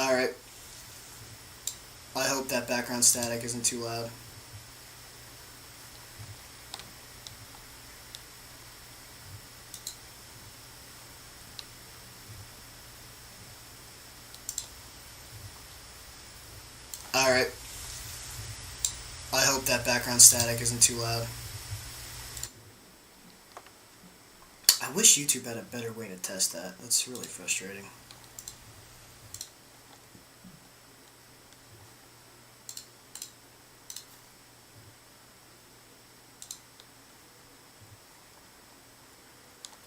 Alright. I hope that background static isn't too loud. Alright. I hope that background static isn't too loud. I wish YouTube had a better way to test that. That's really frustrating.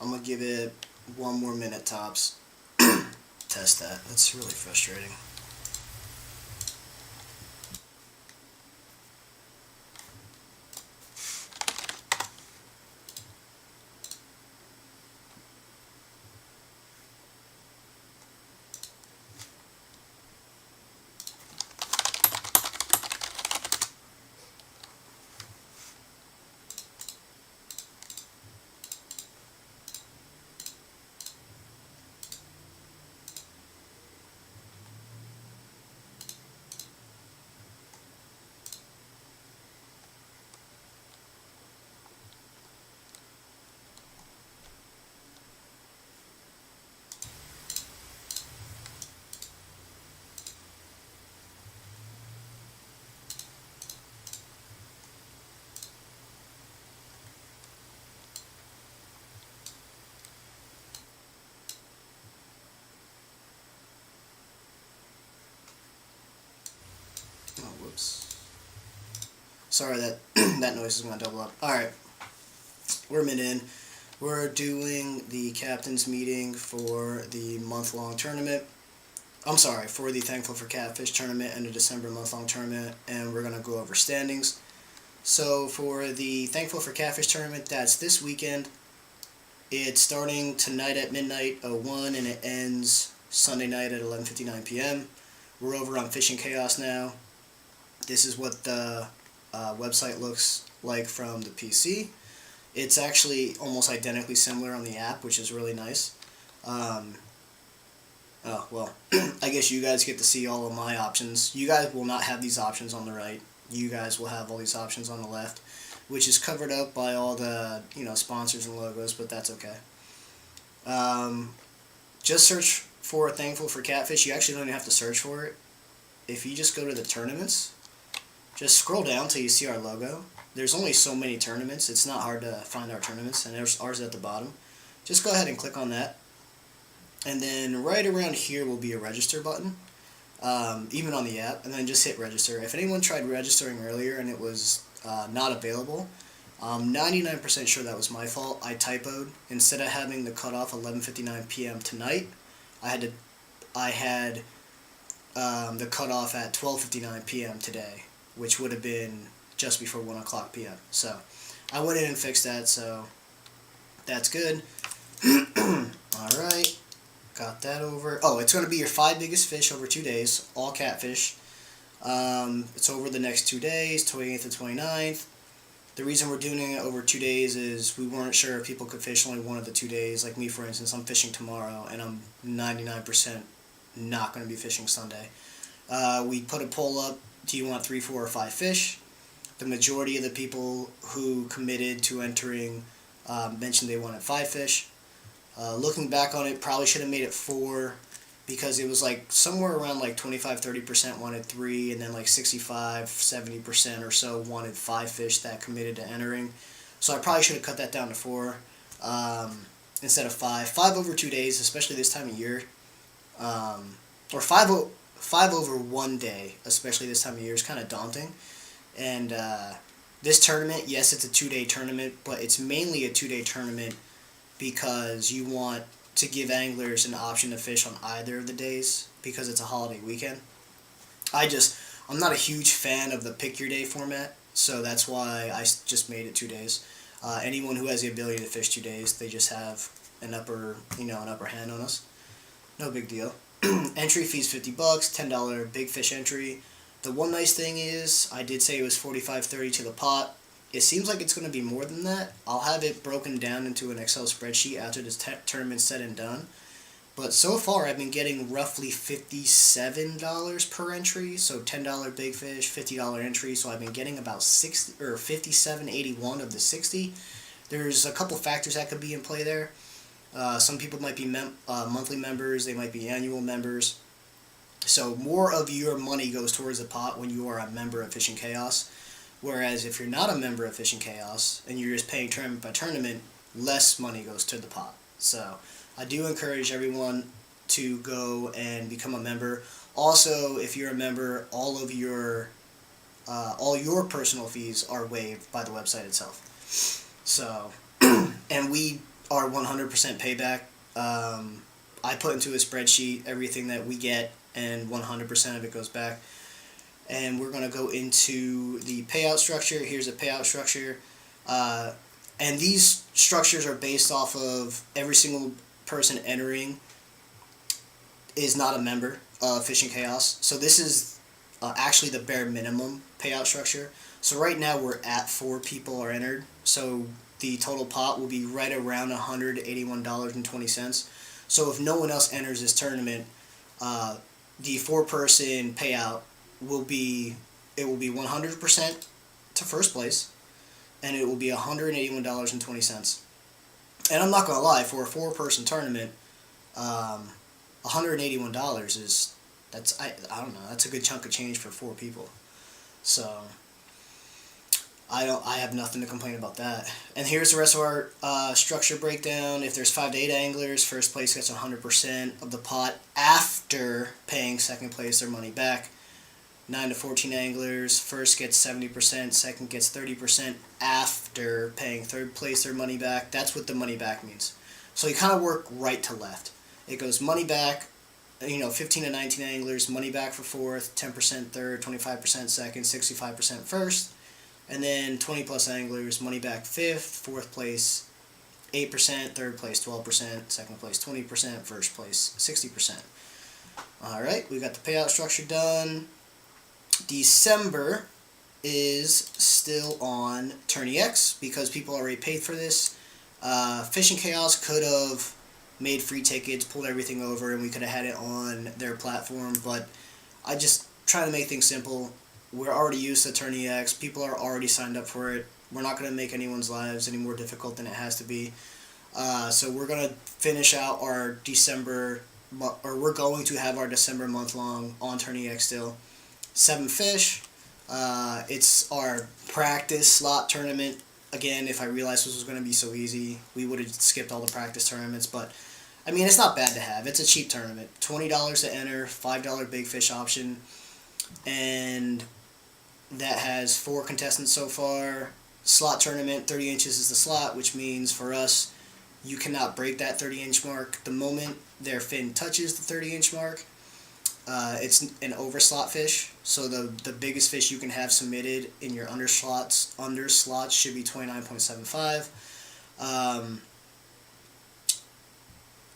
I'm gonna give it 1 more minute tops. Test that. That's really frustrating. Oh, whoops. Sorry that that noise is going to double up. Alright. We're a minute in. We're doing the captain's meeting for the month-long tournament. I'm sorry, for the Thankful for Catfish tournament and the December month-long tournament, and we're going to go over standings. So for the Thankful for Catfish tournament, that's this weekend. It's starting tonight at midnight 01 and it ends Sunday night at 11:59 p.m. We're over on Fishing Chaos now. This is what the website looks like from the PC. It's actually almost identically similar on the app, which is really nice. Oh, well, I guess you guys get to see all of my options. You guys will not have these options on the right. You guys will have all these options on the left, which is covered up by all the, sponsors and logos, but that's okay. Just search for Thankful for Catfish. You actually don't even have to search for it. If you just go to the tournaments, just scroll down till you see our logo. There's only so many tournaments. It's not hard to find our tournaments, and there's ours at the bottom. Just go ahead and click on that. And then right around here will be a register button, even on the app, and then just hit register. If anyone tried registering earlier and it was not available, I'm 99% sure that was my fault. I typoed. Instead of having the cutoff 11:59 p.m. tonight, I had the cutoff at 12:59 p.m. today, which would have been just before 1 o'clock p.m. So I went in and fixed that, so that's good. Alright, got that over. Oh, it's going to be your 5 biggest fish over 2 days, all catfish. It's over the next 2 days, 28th and 29th. The reason we're doing it over 2 days is we weren't sure if people could fish only one of the 2 days. Like me, for instance, I'm fishing tomorrow, and I'm 99% not going to be fishing Sunday. We put a poll up, do you want 3, 4, or 5 fish? The majority of the people who committed to entering mentioned they wanted 5 fish. Looking back on it, probably should have made it 4, because it was like somewhere around like 25-30% wanted 3, and then like 65-70% or so wanted 5 fish that committed to entering. So I probably should have cut that down to 4 instead of 5. 5 over 2 days, especially this time of year, or 5 over 1 day, especially this time of year, is kind of daunting. And this tournament, yes, it's a 2-day tournament, but it's mainly a 2-day tournament because you want to give anglers an option to fish on either of the days because it's a holiday weekend. I'm not a huge fan of the pick your day format, so that's why I just made it 2 days. Anyone who has the ability to fish 2 days, they just have an upper hand on us. No big deal. Entry fee's $50, $10 big fish entry. The one nice thing is, I did say it was $45.30 to the pot. It seems like it's going to be more than that. I'll have it broken down into an Excel spreadsheet after this tournament's said and done. But so far, I've been getting roughly $57 per entry. So $10 big fish, $50 entry. So I've been getting about 60 or 57.81 of the 60. There's a couple factors that could be in play there. Some people might be monthly members. They might be annual members. So more of your money goes towards the pot when you are a member of Fishing Chaos. Whereas if you're not a member of Fishing Chaos and you're just paying tournament by tournament, less money goes to the pot. So I do encourage everyone to go and become a member. Also, if you're a member, all your personal fees are waived by the website itself. So, and we are 100% payback. I put into a spreadsheet everything that we get, and 100% of it goes back. And we're going to go into the payout structure. Here's a payout structure. And these structures are based off of every single person entering is not a member of Fishing Chaos. So this is actually the bare minimum payout structure. So right now we're at 4 people are entered. So the total pot will be right around $181.20. So if no one else enters this tournament, the 4-person payout will be 100% to first place, and it will be $181.20. And I'm not gonna lie, for a 4-person tournament, $181 is I don't know, that's a good chunk of change for 4 people. So I have nothing to complain about that. And here's the rest of our structure breakdown. If there's 5 to 8 anglers, first place gets 100% of the pot after paying second place their money back. 9 to 14 anglers, first gets 70%, second gets 30% after paying third place their money back. That's what the money back means. So you kind of work right to left. It goes money back, 15 to 19 anglers, money back for fourth, 10% third, 25% second, 65% first. And then 20 plus anglers, money back fifth, fourth place 8%, third place 12%, second place 20%, first place 60%. Alright, we got the payout structure done. December is still on TourneyX because people already paid for this. Fishing Chaos could have made free tickets, pulled everything over, and we could have had it on their platform, but I just try to make things simple. We're already used to TourneyX. People are already signed up for it. We're not going to make anyone's lives any more difficult than it has to be. So we're going to finish out our December, or we're going to have our December month-long on TourneyX still. 7 fish. It's our practice slot tournament. Again, if I realized this was going to be so easy, we would have skipped all the practice tournaments, but I mean, it's not bad to have. It's a cheap tournament. $20 to enter, $5 big fish option, and that has 4 contestants so far. Slot tournament, 30 inches is the slot, which means for us, you cannot break that 30-inch mark. The moment their fin touches the 30-inch mark, it's an overslot fish. So the biggest fish you can have submitted in your underslots should be 29.75.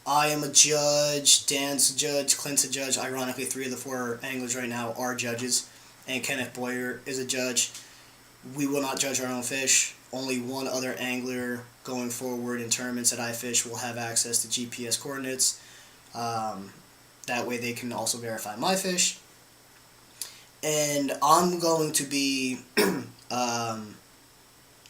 I am a judge, Dan's a judge, Clint's a judge. Ironically, 3 of the 4 anglers right now are judges, and Kenneth Boyer is a judge. We will not judge our own fish. Only one other angler going forward in tournaments that I fish will have access to GPS coordinates. That way they can also verify my fish. And I'm going to be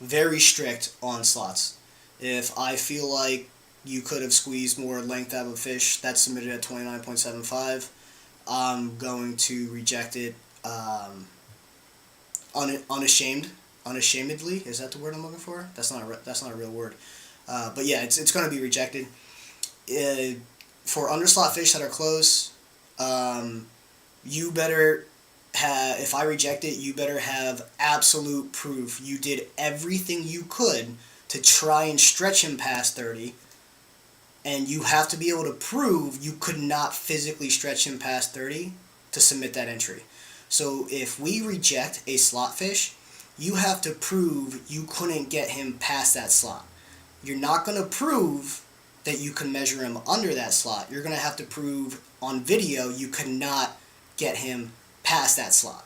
very strict on slots. If I feel like you could have squeezed more length out of a fish that's submitted at 29.75, I'm going to reject it unashamedly. Is that the word I'm looking for? That's not a real word. But yeah, it's going to be rejected. For underslot fish that are close, you better have, if I reject it, you better have absolute proof you did everything you could to try and stretch him past 30, and you have to be able to prove you could not physically stretch him past 30 to submit that entry. So if we reject a slot fish, you have to prove you couldn't get him past that slot. You're not going to prove that you can measure him under that slot. You're going to have to prove on video you could not get him past that slot.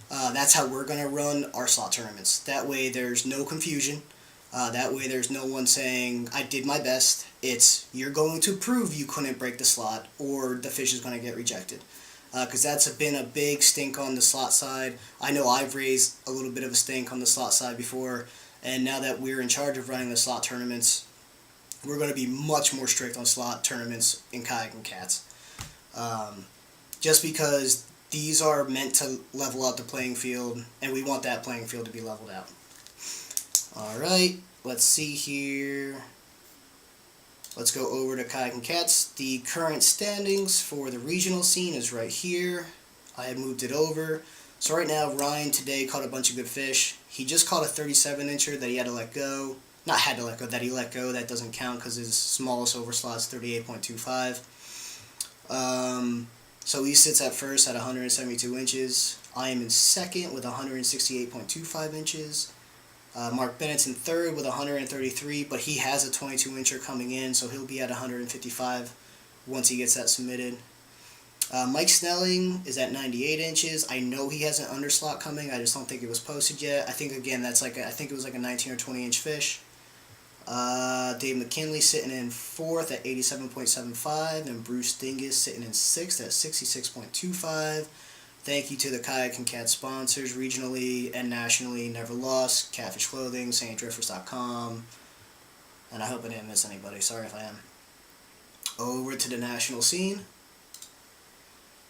That's how we're going to run our slot tournaments. That way there's no confusion. That way there's no one saying, I did my best. It's, you're going to prove you couldn't break the slot, or the fish is going to get rejected. Because that's been a big stink on the slot side. I know I've raised a little bit of a stink on the slot side before, and now that we're in charge of running the slot tournaments, we're going to be much more strict on slot tournaments in kayak and cats. Just because these are meant to level out the playing field, and we want that playing field to be leveled out. Alright, let's see here. Let's go over to Kayak and Cats. The current standings for the regional scene is right here. I had moved it over. So right now, Ryan today caught a bunch of good fish. He just caught a 37-incher that he had to let go. Not had to let go, that he let go. That doesn't count because his smallest overslot is 38.25. So he sits at first at 172 inches. I am in second with 168.25 inches. Mark Bennett's in third with 133, but he has a 22-incher coming in, so he'll be at 155 once he gets that submitted. Mike Snelling is at 98 inches. I know he has an underslot coming. I just don't think it was posted yet. I think, again, that's like I think it was like a 19 or 20-inch fish. Dave McKinley sitting in fourth at 87.75, and Bruce Dingus sitting in sixth at 66.25. Thank you to the Kayak and Cat sponsors, regionally and nationally, Never Lost, Catfish Clothing, StDrifters.com, and I hope I didn't miss anybody. Sorry if I am. Over to the national scene.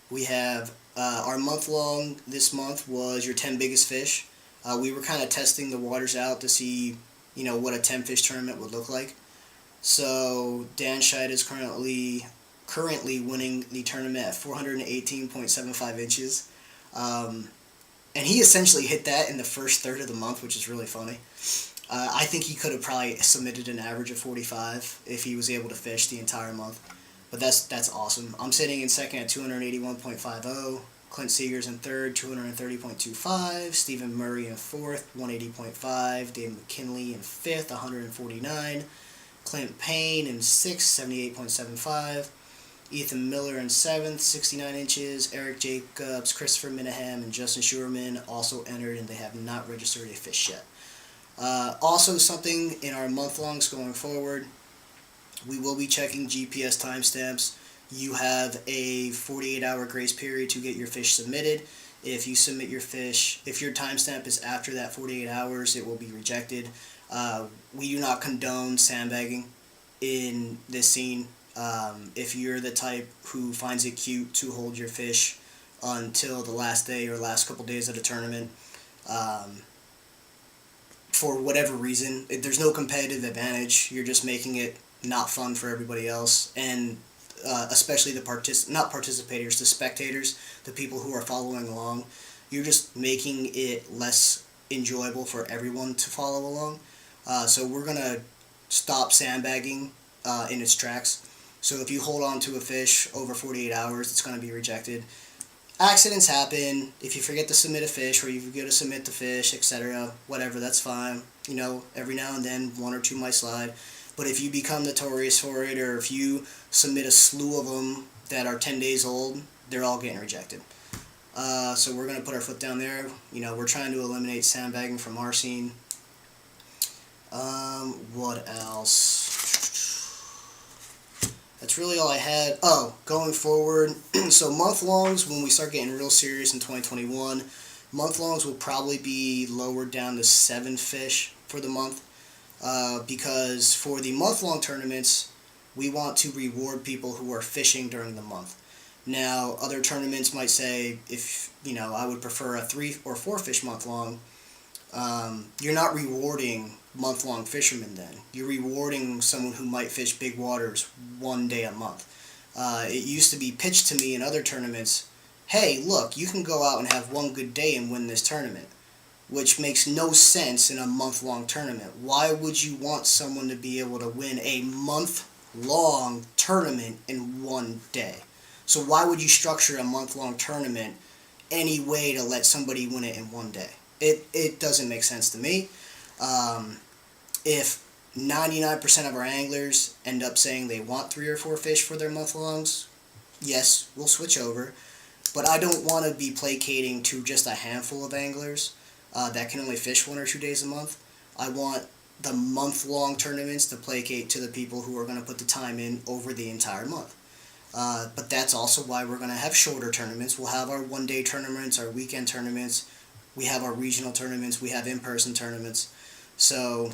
We have our month-long this month was your 10 biggest fish. We were kind of testing the waters out to see, what a 10-fish tournament would look like. So Dan Scheid is currently winning the tournament at 418.75 inches. And he essentially hit that in the first third of the month, which is really funny. I think he could have probably submitted an average of 45 if he was able to fish the entire month. But that's awesome. I'm sitting in second at 281.50. Clint Seeger's in third, 230.25. Stephen Murray in fourth, 180.5. Dave McKinley in fifth, 149. Clint Payne in sixth, 78.75. Ethan Miller in seventh, 69 inches. Eric Jacobs, Christopher Minahan, and Justin Schuerman also entered, and they have not registered a fish yet. Also, something in our month-longs going forward, we will be checking GPS timestamps. You have a 48-hour grace period to get your fish submitted. If you submit your fish, if your timestamp is after that 48 hours, it will be rejected. We do not condone sandbagging in this scene. If you're the type who finds it cute to hold your fish until the last day or last couple days of the tournament, for whatever reason, there's no competitive advantage. You're just making it not fun for everybody else, and especially the the spectators, the people who are following along. You're just making it less enjoyable for everyone to follow along. So we're going to stop sandbagging in its tracks. So if you hold on to a fish over 48 hours, it's going to be rejected. Accidents happen. If you forget to submit a fish, or you forget to submit the fish, etc., whatever, that's fine. Every now and then, one or two might slide. But if you become notorious for it, or if you submit a slew of them that are 10 days old, they're all getting rejected. So we're going to put our foot down there. We're trying to eliminate sandbagging from our scene. What else? That's really all I had. Oh, going forward, so month-longs, when we start getting real serious in 2021, month-longs will probably be lowered down to 7 fish for the month. Because for the month-long tournaments, we want to reward people who are fishing during the month. Now, other tournaments might say, if, I would prefer a 3 or 4 fish month-long, you're not rewarding month-long fishermen then. You're rewarding someone who might fish big waters one day a month. It used to be pitched to me in other tournaments, hey, look, you can go out and have one good day and win this tournament, which makes no sense in a month-long tournament. Why would you want someone to be able to win a month-long tournament in one day? So why would you structure a month-long tournament any way to let somebody win it in one day? It doesn't make sense to me. If 99% of our anglers end up saying they want 3 or 4 fish for their month-longs, yes, we'll switch over. But I don't want to be placating to just a handful of anglers that can only fish 1 or 2 days a month. I want the month-long tournaments to placate to the people who are going to put the time in over the entire month. But that's also why we're going to have shorter tournaments. We'll have our one-day tournaments, our weekend tournaments. We have our regional tournaments. We have in-person tournaments. So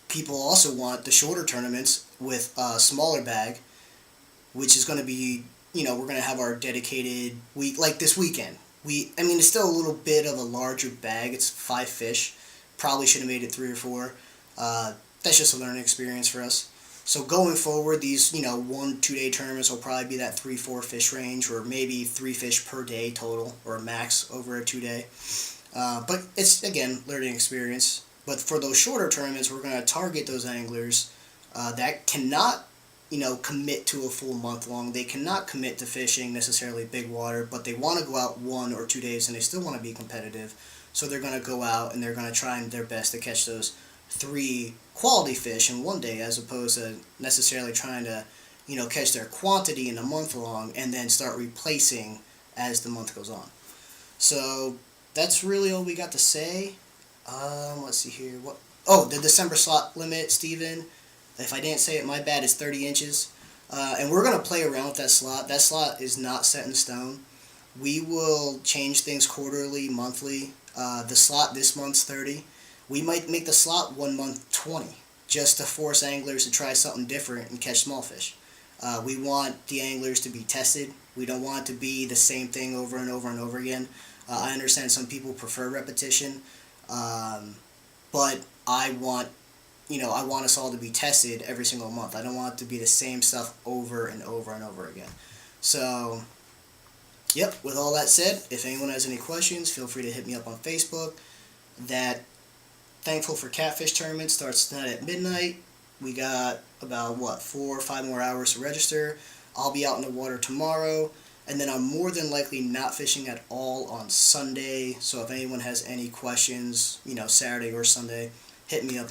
people also want the shorter tournaments with a smaller bag, which is going to be, we're going to have our dedicated week, like this weekend. It's still a little bit of a larger bag. It's 5 fish. Probably should have made it 3 or 4. That's just a learning experience for us. So going forward, these, 1-2 day tournaments will probably be that 3-4 fish range, or maybe 3 fish per day total, or max over a 2 day. But it's, again, learning experience. But for those shorter tournaments, we're going to target those anglers that cannot, commit to a full month long. They cannot commit to fishing necessarily big water, but they want to go out 1 or 2 days and they still want to be competitive. So they're going to go out and they're going to try their best to catch those 3 quality fish in 1 day, as opposed to necessarily trying to, catch their quantity in a month long and then start replacing as the month goes on. So that's really all we got to say. Let's see here. The December slot limit, Steven. If I didn't say it, my bad, is 30 inches. And we're going to play around with that slot. That slot is not set in stone. We will change things quarterly, monthly. The slot this month's 30. We might make the slot 1 month 20, just to force anglers to try something different and catch small fish. We want the anglers to be tested. We don't want it to be the same thing over and over and over again. I understand some people prefer repetition, but I want us all to be tested every single month. I don't want it to be the same stuff over and over and over again. So, yep, with all that said, if anyone has any questions, feel free to hit me up on Facebook. That Thankful for Catfish tournament starts tonight at midnight. We got about, 4 or 5 more hours to register. I'll be out in the water tomorrow. And then I'm more than likely not fishing at all on Sunday. So if anyone has any questions, Saturday or Sunday, hit me up.